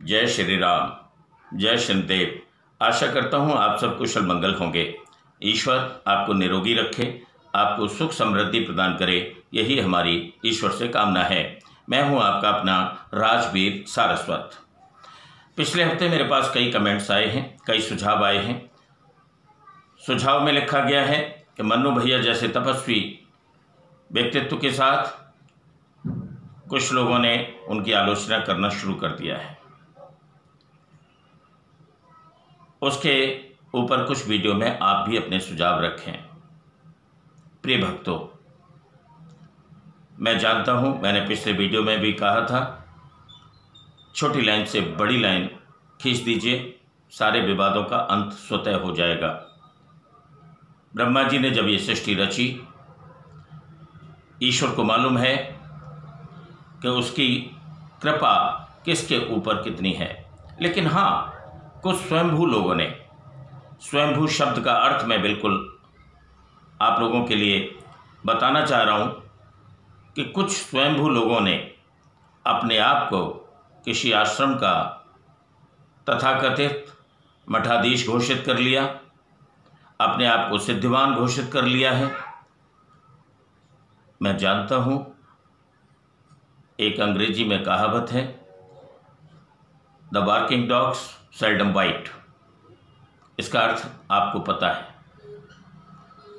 जय श्री राम, जय शनिदेव। आशा करता हूँ आप सब कुशल मंगल होंगे। ईश्वर आपको निरोगी रखे, आपको सुख समृद्धि प्रदान करे, यही हमारी ईश्वर से कामना है। मैं हूँ आपका अपना राजवीर सारस्वत। पिछले हफ्ते मेरे पास कई कमेंट्स आए हैं, कई सुझाव आए हैं। सुझाव में लिखा गया है कि मन्नू भैया जैसे तपस्वी व्यक्तित्व के साथ कुछ लोगों ने उनकी आलोचना करना शुरू कर दिया है। उसके ऊपर कुछ वीडियो में आप भी अपने सुझाव रखें। प्रिय भक्तों, मैं जानता हूं, मैंने पिछले वीडियो में भी कहा था, छोटी लाइन से बड़ी लाइन खींच दीजिए, सारे विवादों का अंत स्वतः हो जाएगा। ब्रह्मा जी ने जब ये सृष्टि रची, ईश्वर को मालूम है कि उसकी कृपा किसके ऊपर कितनी है। लेकिन हाँ, कुछ स्वयंभू लोगों ने, स्वयंभू शब्द का अर्थ मैं बिल्कुल आप लोगों के लिए बताना चाह रहा हूँ कि कुछ स्वयंभू लोगों ने अपने आप को किसी आश्रम का तथाकथित मठाधीश घोषित कर लिया, अपने आप को सिद्धिवान घोषित कर लिया है। मैं जानता हूँ, एक अंग्रेजी में कहावत है, the barking dogs seldom bite. इसका अर्थ आपको पता है।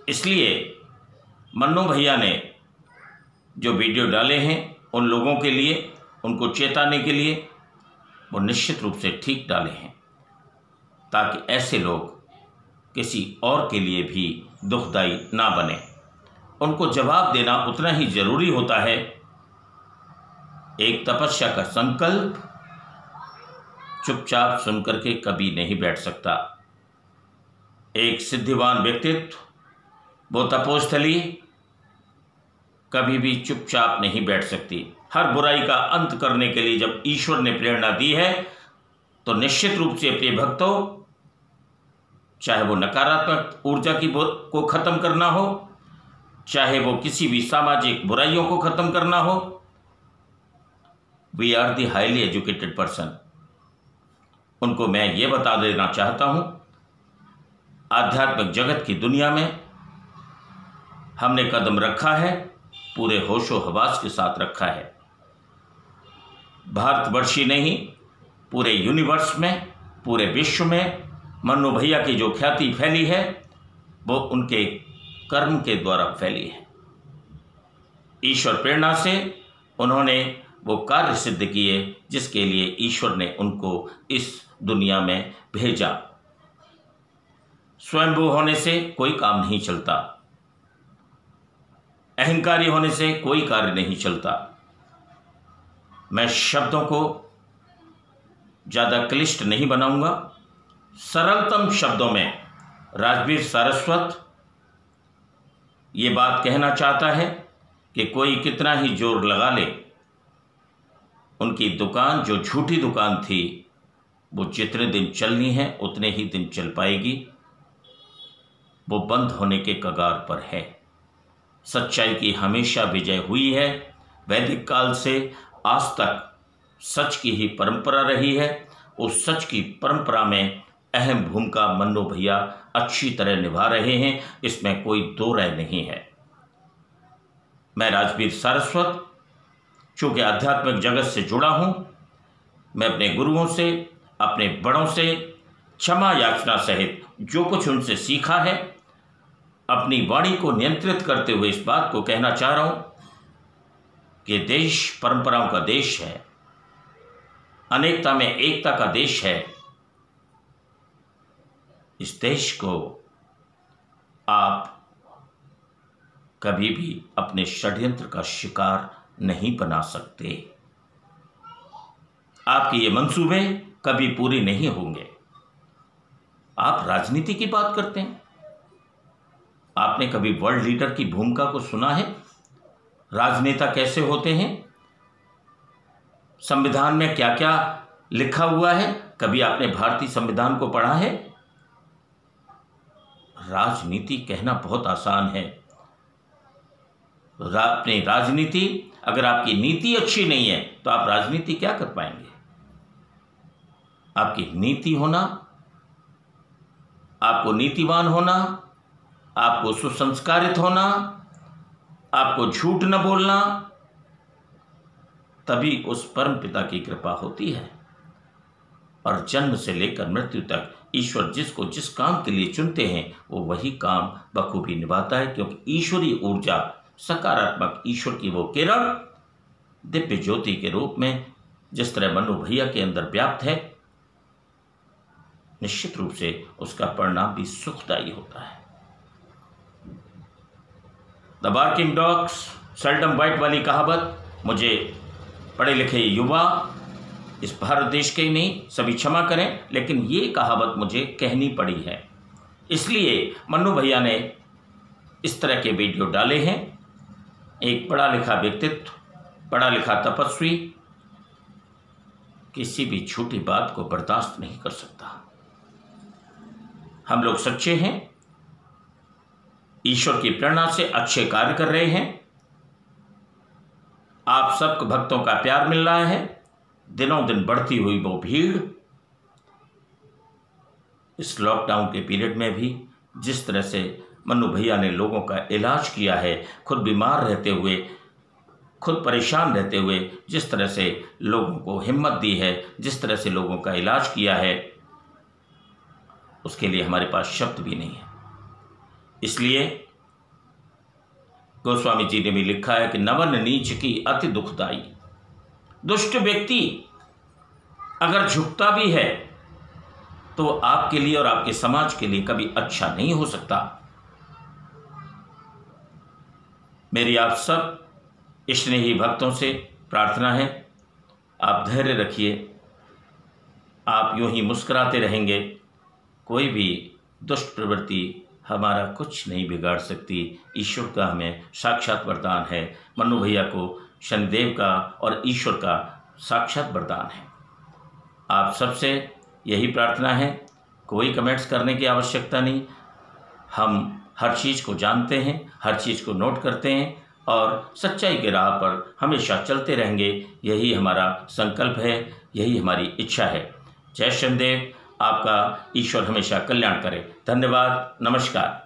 इसलिए मन्नू भैया ने जो वीडियो डाले हैं, उन लोगों के लिए, उनको चेताने के लिए, वो निश्चित रूप से ठीक डाले हैं, ताकि ऐसे लोग किसी और के लिए भी दुखदाई ना बने। उनको जवाब देना उतना ही जरूरी होता है। एक तपस्या का संकल्प चुपचाप सुनकर के कभी नहीं बैठ सकता। एक सिद्धिवान व्यक्तित्व, वो तपोस्थली कभी भी चुपचाप नहीं बैठ सकती। हर बुराई का अंत करने के लिए जब ईश्वर ने प्रेरणा दी है, तो निश्चित रूप से प्रिय भक्तों, चाहे वो नकारात्मक ऊर्जा को खत्म करना हो, चाहे वो किसी भी सामाजिक बुराइयों को खत्म करना हो, we are the highly educated person. उनको मैं ये बता देना चाहता हूं, आध्यात्मिक जगत की दुनिया में हमने कदम रखा है, पूरे होशो हवास के साथ रखा है। भारतवर्ष ही नहीं, पूरे यूनिवर्स में, पूरे विश्व में मन्नू भैया की जो ख्याति फैली है, वो उनके कर्म के द्वारा फैली है। ईश्वर प्रेरणा से उन्होंने वो कार्य सिद्ध किए जिसके लिए ईश्वर ने उनको इस दुनिया में भेजा। स्वयंभू होने से कोई काम नहीं चलता, अहंकारी होने से कोई कार्य नहीं चलता। मैं शब्दों को ज़्यादा क्लिष्ट नहीं बनाऊंगा। सरलतम शब्दों में राजवीर सारस्वत ये बात कहना चाहता है कि कोई कितना ही जोर लगा ले, उनकी दुकान, जो झूठी दुकान थी, वो जितने दिन चलनी है उतने ही दिन चल पाएगी। वो बंद होने के कगार पर है। सच्चाई की हमेशा विजय हुई है। वैदिक काल से आज तक सच की ही परंपरा रही है। उस सच की परंपरा में अहम भूमिका मन्नू भैया अच्छी तरह निभा रहे हैं, इसमें कोई दो राय नहीं है। मैं राजवीर सारस्वत, चूँकि आध्यात्मिक जगत से जुड़ा हूँ, मैं अपने गुरुओं से, अपने बड़ों से क्षमा याचना सहित जो कुछ उनसे सीखा है, अपनी वाणी को नियंत्रित करते हुए इस बात को कहना चाह रहा हूँ कि देश परंपराओं का देश है, अनेकता में एकता का देश है। इस देश को आप कभी भी अपने षड्यंत्र का शिकार नहीं बना सकते। आपके ये मंसूबे कभी पूरे नहीं होंगे। आप राजनीति की बात करते हैं। आपने कभी वर्ल्ड लीडर की भूमिका को सुना है? राजनेता कैसे होते हैं? संविधान में क्या क्या लिखा हुआ है? कभी आपने भारतीय संविधान को पढ़ा है? राजनीति कहना बहुत आसान है। अपनी राजनीति, अगर आपकी नीति अच्छी नहीं है तो आप राजनीति क्या कर पाएंगे? आपकी नीति होना, आपको नीतिवान होना, आपको सुसंस्कारित होना, आपको झूठ न बोलना, तभी उस परम पिता की कृपा होती है। और जन्म से लेकर मृत्यु तक ईश्वर जिसको जिस काम के लिए चुनते हैं वो वही काम बखूबी निभाता है, क्योंकि ईश्वरीय ऊर्जा, सकारात्मक ईश्वर की वो किरण दिव्य ज्योति के रूप में जिस तरह मनु भैया के अंदर व्याप्त है, निश्चित रूप से उसका परिणाम भी सुखदायी होता है। The barking dogs seldom white वाली कहावत मुझे पढ़े लिखे युवा इस भारत देश के ही नहीं, सभी क्षमा करें, लेकिन ये कहावत मुझे कहनी पड़ी है, इसलिए मन्नू भैया ने इस तरह के वीडियो डाले हैं। एक पढ़ा लिखा व्यक्तित्व, पढ़ा लिखा तपस्वी किसी भी छोटी बात को बर्दाश्त नहीं कर सकता। हम लोग सच्चे हैं, ईश्वर की प्रेरणा से अच्छे कार्य कर रहे हैं, आप सबको भक्तों का प्यार मिल रहा है, दिनों दिन बढ़ती हुई वो भीड़, इस लॉकडाउन के पीरियड में भी जिस तरह से मन्नू भैया ने लोगों का इलाज किया है, खुद बीमार रहते हुए, खुद परेशान रहते हुए जिस तरह से लोगों को हिम्मत दी है, जिस तरह से लोगों का इलाज किया है, उसके लिए हमारे पास शब्द भी नहीं है। इसलिए गोस्वामी जी ने भी लिखा है कि नवन नीच की अति दुखदाई। दुष्ट व्यक्ति अगर झुकता भी है तो आपके लिए और आपके समाज के लिए कभी अच्छा नहीं हो सकता। मेरी आप सब स्नेही भक्तों से प्रार्थना है, आप धैर्य रखिए, आप यूं ही मुस्कुराते रहेंगे, कोई भी दुष्ट प्रवृत्ति हमारा कुछ नहीं बिगाड़ सकती। ईश्वर का हमें साक्षात वरदान है, मन्नू भैया को शनिदेव का और ईश्वर का साक्षात वरदान है। आप सबसे यही प्रार्थना है, कोई कमेंट्स करने की आवश्यकता नहीं, हम हर चीज़ को जानते हैं, हर चीज़ को नोट करते हैं और सच्चाई के राह पर हमेशा चलते रहेंगे। यही हमारा संकल्प है, यही हमारी इच्छा है। जय शनिदेव, आपका ईश्वर हमेशा कल्याण करे। धन्यवाद, नमस्कार।